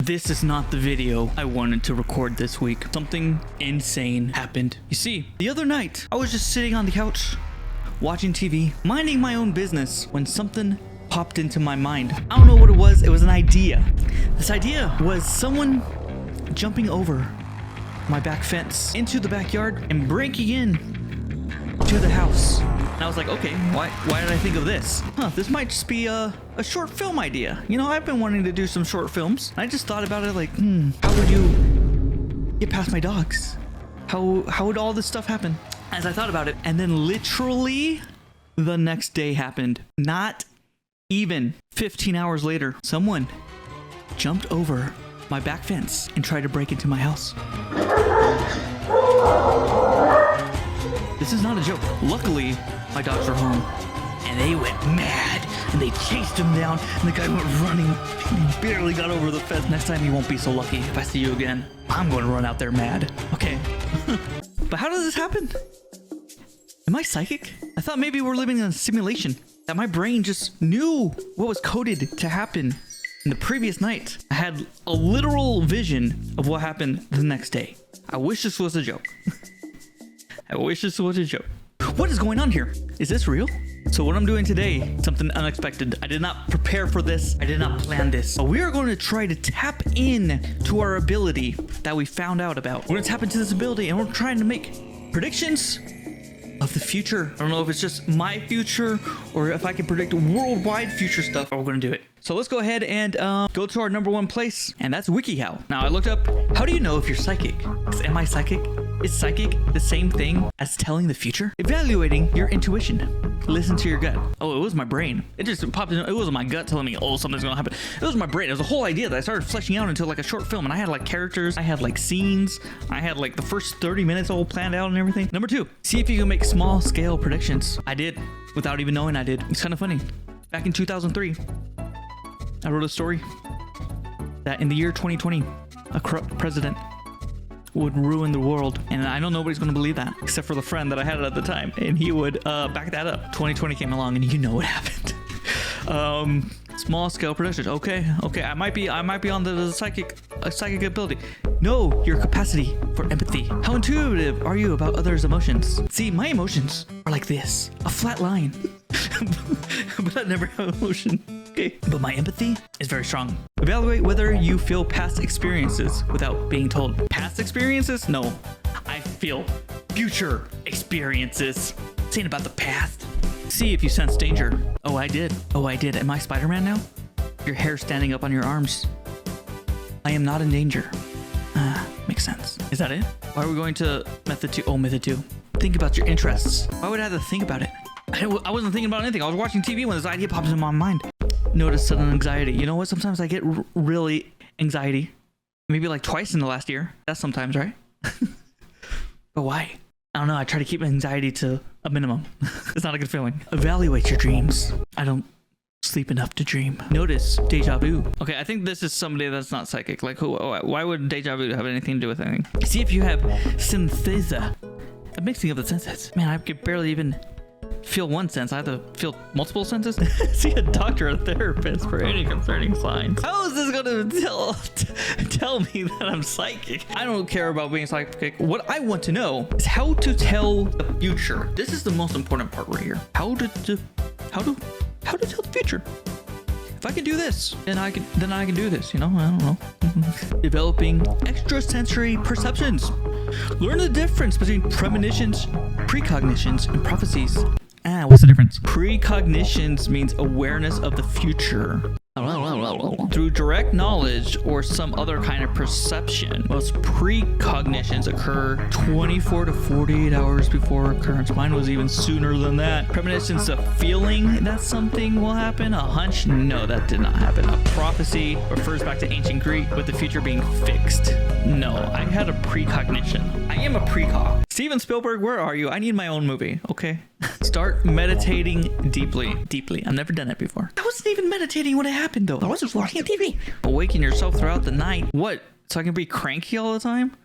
This is not the video I wanted to record this week. Something insane happened. You see, the other night, I was just sitting on the couch, watching TV, minding my own business, when something popped into my mind. I don't know what it was. It was an idea. This idea was someone jumping over my back fence into the backyard and breaking in to the house. And I was like, okay, why did I think of this? This might just be a short film idea. You know, I've been wanting to do some short films. I just thought about it like, how would you get past my dogs? How would all this stuff happen? As I thought about it, and then literally the next day happened. Not even 15 hours later, someone jumped over my back fence and tried to break into my house. This is not a joke. Luckily, my dogs were home, and they went mad, and they chased him down, and the guy went running, and he barely got over the fence. Next time, you won't be so lucky. If I see you again, I'm going to run out there mad. Okay. But how does this happen? Am I psychic? I thought maybe we're living in a simulation, that my brain just knew what was coded to happen in the previous night. I had a literal vision of what happened the next day. I wish this was a joke. I wish this was a joke. What is going on here? Is this real? So what I'm doing today, something unexpected. I did not prepare for this. I did not plan this. But we are going to try to tap in to our ability that we found out about. We're going to tap into this ability and we're trying to make predictions of the future. I don't know if it's just my future or if I can predict worldwide future stuff. We're going to do it. So let's go ahead and go to our number one place, and that's WikiHow. Now I looked up, how do you know if you're psychic? Am I psychic? Is psychic the same thing as telling the future? Evaluating your intuition. Listen to your gut. Oh, it was my brain. It just popped in. It wasn't my gut telling me, oh, something's gonna happen. It was my brain. It was a whole idea that I started fleshing out into like a short film, and I had like characters. I had like scenes. I had like the first 30 minutes all planned out and everything. Number two, see if you can make small scale predictions. I did, without even knowing I did. It's kind of funny. Back in 2003, I wrote a story that in the year 2020, a corrupt president would ruin the world, and I know nobody's going to believe that except for the friend that I had at the time, and he would back that up. 2020 came along, and you know what happened. Small scale predictions. Okay, I might be on the psychic ability. Know your capacity for empathy. How intuitive are you about others' emotions? See, my emotions are like this, a flat line. But I never have emotion. Okay. But my empathy is very strong. Evaluate whether you feel past experiences without being told. Past experiences? No. I feel future experiences. This ain't about the past. See if you sense danger. Oh, I did. Am I Spider-Man now? Your hair standing up on your arms. I am not in danger. Makes sense. Is that it? Why are we going to method 2? Oh, method 2. Think about your interests. Why would I have to think about it? I wasn't thinking about anything. I was watching TV when this idea pops into my mind. Notice sudden anxiety. You know what? Sometimes I get really anxiety. Maybe like twice in the last year. That's sometimes, right? But why? I don't know. I try to keep anxiety to a minimum. It's not a good feeling. Evaluate your dreams. I don't sleep enough to dream. Notice deja vu. Okay, I think this is somebody that's not psychic. Like, why would deja vu have anything to do with anything? See if you have synesthesia. A mixing of the senses. Man, I could barely even feel one sense. I have to feel multiple senses. See a doctor or therapist for any concerning signs. How is this gonna tell me that I'm psychic? I don't care about being psychic. What I want to know is how to tell the future. This is the most important part right here. How to tell the future. If I can do this, then I can do this, you know? I don't know. Developing extrasensory perceptions. Learn the difference between premonitions, precognitions, and prophecies. What's the difference? Precognitions means awareness of the future through direct knowledge or some other kind of perception. Most precognitions occur 24 to 48 hours before occurrence. Mine was even sooner than that. Premonitions, a feeling that something will happen. A hunch? No, that did not happen. A prophecy refers back to ancient Greek with the future being fixed. No, I had a precognition. I am a precog. Steven Spielberg, where are you? I need my own movie, okay? Start meditating deeply. I've never done it before. I wasn't even meditating when it happened, though. I was just watching TV. Awaken yourself throughout the night. What? So I can be cranky all the time?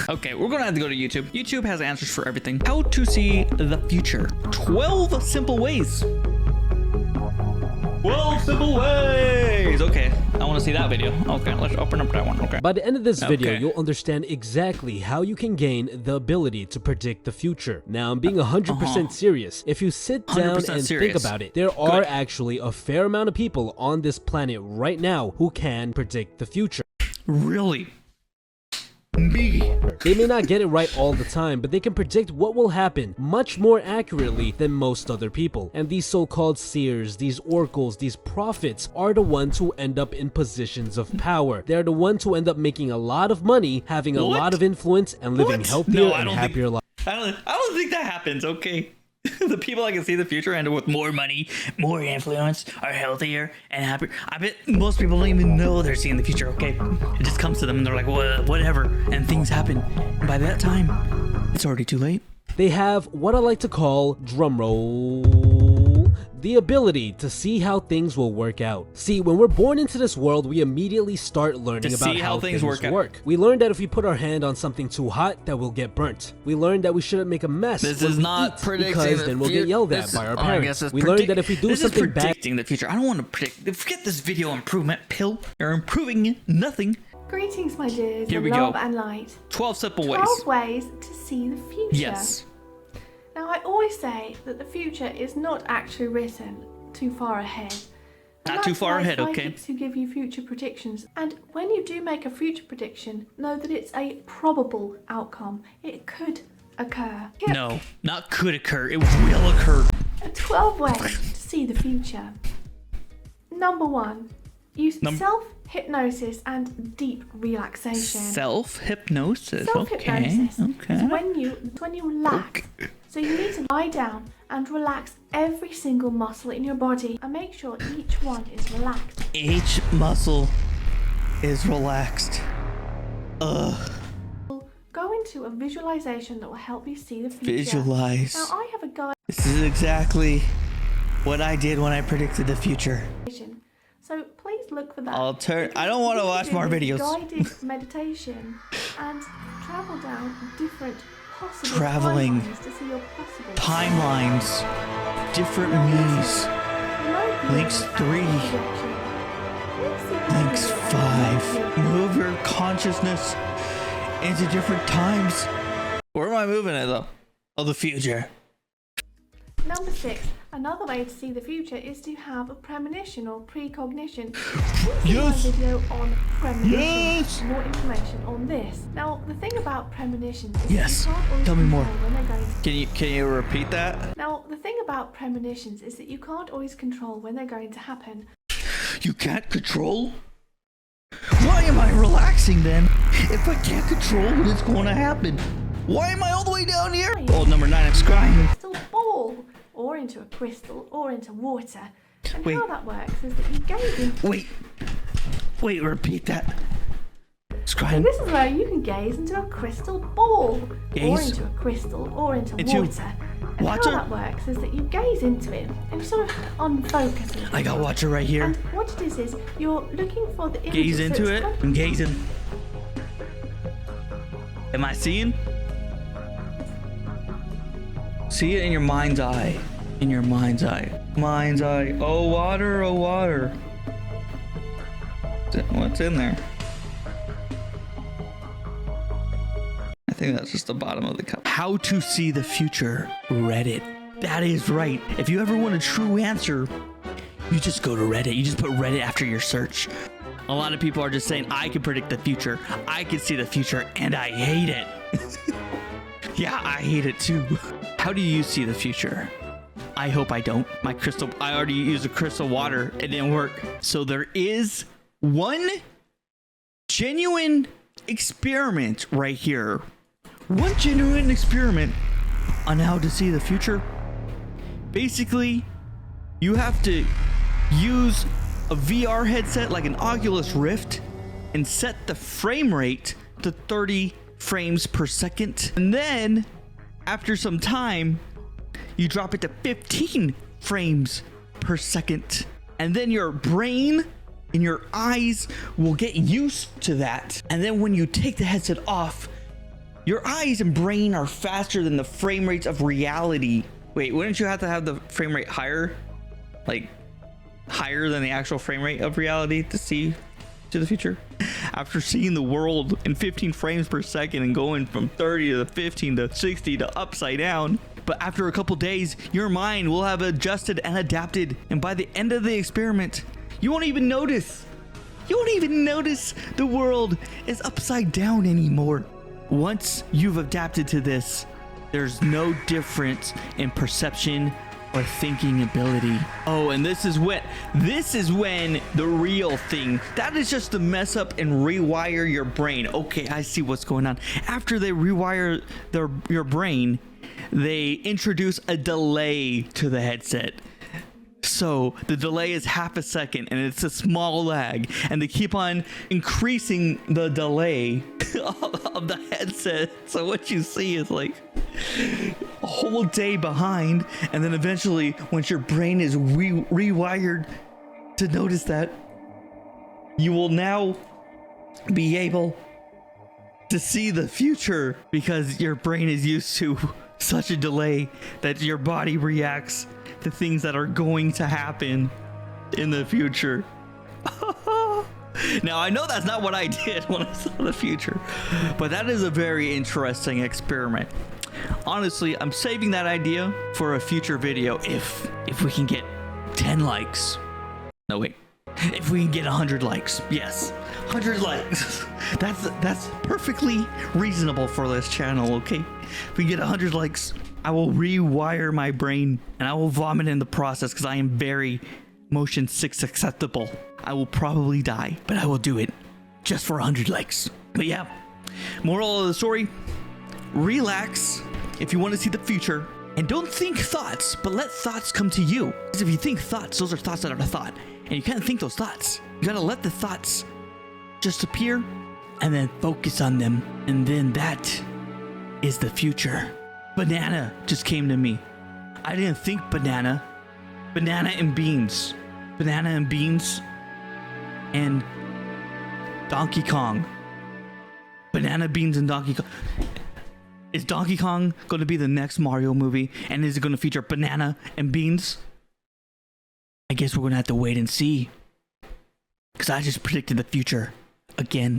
Okay, we're gonna have to go to YouTube. YouTube has answers for everything. How to see the future. 12 simple ways. 12 simple ways. Okay, I want want to see that video. Okay, let's open up that one. Okay. By the end of this video, Okay. you'll understand exactly how you can gain the ability to predict the future. Now, I'm being 100% serious. If you sit down 100% and serious. think about it, there are actually a fair amount of people on this planet right now who can predict the future. Really? Me? They may not get it right all the time, but they can predict what will happen much more accurately than most other people. And these so-called seers, these oracles, these prophets are the ones who end up in positions of power. They're the ones who end up making a lot of money, having a lot of influence, and living healthier and happier lives. I don't think that happens, okay? The people that can see the future end up with more money, more influence, are healthier and happier. I bet most people don't even know they're seeing the future, okay? It just comes to them and they're like, whatever, and things happen. And by that time, it's already too late. They have what I like to call, drumroll, the ability to see how things will work out. See, when we're born into this world, we immediately start learning about how things work. We learn that if we put our hand on something too hot, that we'll get burnt. We learn that we shouldn't make a mess This when is we not eat, predicting because the then we'll future. get yelled at by our parents. We learn learn that if we do something this is bad, predicting the future. I don't want to predict. Forget this video improvement pill. You're improving nothing. Greetings, my dears, Here of we love go. and light. 12 simple ways. 12 ways to see the future. Yes. Now, I always say that the future is not actually written too far ahead. And Not too that's far why ahead, okay. psychics who give you future predictions. And when you do make a future prediction, know that it's a probable outcome. It could occur. Here No, not could occur. It will occur. are 12 ways to see the future. Number 1. Use self-hypnosis and deep relaxation. Self-hypnosis. Self-hypnosis Okay. is when you relax. So you need to lie down and relax every single muscle in your body and make sure each one is relaxed. Each muscle is relaxed. Ugh. Go into a visualization that will help you see the future. Visualize. Now I have a guide. This is exactly what I did when I predicted the future. So please look for that. I don't want to watch more This videos. guided meditation and travel down different possible Traveling. timelines to see your possible Timelines. Different me's. LiNX 3. LiNX 5. Move your consciousness into different times. Where am I moving it though? Oh, the future. Number 6. Another way to see the future is to have a premonition or precognition. Please see my video on premonitions. More information on this. Now, the thing about premonitions is Yes. that you can't always Tell me more. control when they're going to. Can you repeat that? Now, the thing about premonitions is that you can't always control when they're going to happen. You can't control? Why am I relaxing then? If I can't control what's going to happen, why am I all the way down here? Oh, number 9, I'm scrying. Crystal ball, or into a crystal, or into water. And Wait. how that works is that you gaze into. Wait, repeat that. So Scrying. this is where you can gaze into a crystal ball, or Gaze? into a crystal, or into Into water. And water? how that works is that you gaze into it and you sort of unfocus it. I got water right here. And what it is you're looking for the images. Gaze so into it's it. kind of- I'm gazing. Am I seeing? See it in your mind's eye. In your mind's eye. Mind's eye. Oh, water, oh, water. What's in there? I think that's just the bottom of the cup. How to see the future. Reddit. That is right. If you ever want a true answer, you just go to Reddit. You just put Reddit after your search. A lot of people are just saying, I can predict the future. I can see the future, and I hate it. Yeah, I hate it too. How do you see the future? I hope I don't. I already used a crystal water. It didn't work. So there is one genuine experiment right here. One genuine experiment on how to see the future. Basically, you have to use a VR headset like an Oculus Rift and set the frame rate to 30 frames per second. And then after some time, you drop it to 15 frames per second. And then your brain and your eyes will get used to that. And then when you take the headset off, your eyes and brain are faster than the frame rates of reality. Wait, wouldn't you have to have the frame rate higher? Like higher than the actual frame rate of reality to see to the future. After seeing the world in 15 frames per second and going from 30 to 15 to 60 to upside down. But after a couple days, your mind will have adjusted and adapted. And by the end of the experiment, you won't even notice. You won't even notice the world is upside down anymore. Once you've adapted to this, there's no difference in perception or thinking ability. Oh, and this is when the real thing, that is just to mess up and rewire your brain. Okay, I see what's going on. After they rewire your brain, they introduce a delay to the headset. So the delay is half a second and it's a small lag, and they keep on increasing the delay of the headset. So what you see is like a whole day behind, and then eventually once your brain is rewired to notice that, you will now be able to see the future because your brain is used to such a delay that your body reacts to things that are going to happen in the future. Now, I know that's not what I did when I saw the future, but that is a very interesting experiment. Honestly, I'm saving that idea for a future video if we can get 10 likes. No, wait. If we can get 100 likes. Yes, 100 likes. That's perfectly reasonable for this channel, okay? If we get 100 likes, I will rewire my brain and I will vomit in the process because I am very motion 6 acceptable. I will probably die, but I will do it just for 100 likes. But yeah, moral of the story, relax if you want to see the future, and don't think thoughts, but let thoughts come to you. Because if you think thoughts, those are thoughts that are a thought, and you can't think those thoughts. You gotta let the thoughts just appear and then focus on them, and then that is the future. Banana just came to me. I didn't think banana. Banana and beans. Banana and beans and Donkey Kong. Banana, beans, and Donkey Kong. Is Donkey Kong going to be the next Mario movie? And is it going to feature banana and beans? I guess we're going to have to wait and see. Because I just predicted the future again.